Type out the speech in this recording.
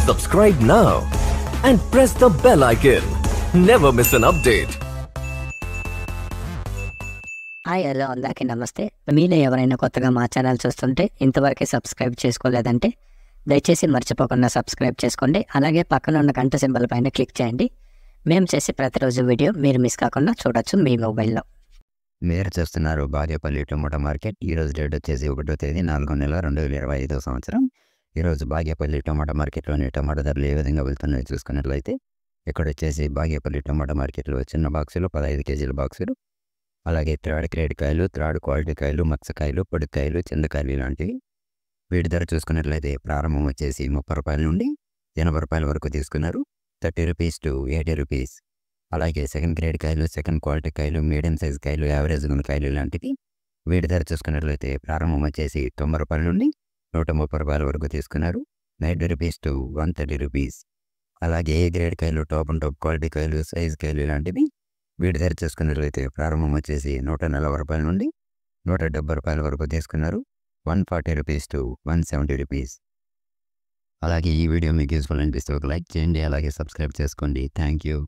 Subscribe now and press the bell icon. Never miss an update. Hi hello అందరికీ నమస్తే. మీలో ఎవరైనా కొత్తగా మా ఛానల్ చూస్తుంటే ఇంతవరకు సబ్స్క్రైబ్ చేసుకోలేదంటే దయచేసి మర్చిపోకుండా సబ్స్క్రైబ్ చేసుకోండి. అలాగే పక్కన ఉన్న గంట సింబల్ పైన క్లిక్ చేయండి. మేము చేసే ప్రతిరోజు వీడియో మీరు మిస్ కాకుండా చూడొచ్చు మీ మొబైల్లో. మీరు చూస్తున్నారు బాగేపల్లి టొమాటో మార్కెట్. ఈరోజు డేట్ వచ్చేసి 1వ తేదీ 4వ నెల 2025 సంవత్సరం. ఈరోజు బాగేపల్లి టొమాటో మార్కెట్లోని టొమాటో ధరలు ఏ విధంగా వెళ్తున్నాయో చూసుకున్నట్లయితే ఇక్కడ వచ్చేసి బాగేపల్లి టొమాటో మార్కెట్లో చిన్న బాక్సులు 15 కేజీల బాక్సులు, అలాగే థర్డ్ గ్రేడ్ కాయలు, థర్డ్ క్వాలిటీ కాయలు, మత్స్యకాయలు, పొడికాయలు, చింతకాయలు ఇలాంటివి. వీటి ధర చూసుకున్నట్లయితే ప్రారంభం వచ్చేసి 30 రూపాయల నుండి 80 రూపాయల వరకు తీసుకున్నారు. 30 రూపీస్ టు 80 రూపీస్. అలాగే సెకండ్ గ్రేడ్ కాయలు, సెకండ్ క్వాలిటీ కాయలు, మీడియం సైజ్ కాయలు, యావరేజ్ ఉన్న కాయలు ఇలాంటివి. వీటి ధర చూసుకున్నట్లయితే ప్రారంభం వచ్చేసి 90 రూపాయల నుండి 130 రూపాయల వరకు తీసుకున్నారు. 90 రూపీస్ టు 130 రూపీస్. అలాగే ఏ గ్రేడ్ కాయలు, టాప్ అండ్ టాప్ క్వాలిటీ కాయలు, సైజ్ కాయలు ఇలాంటివి. వీటి ధర చూసుకున్నట్లయితే ప్రారంభం వచ్చేసి 140 రూపాయల నుండి 170 రూపాయల వరకు తీసుకున్నారు. 140 రూపీస్ టు 170 రూపీస్. అలాగే ఈ వీడియో మీకు యూస్ఫుల్ అనిపిస్తే ఒక లైక్ చేయండి, అలాగే సబ్స్క్రైబ్ చేసుకోండి. Thank you.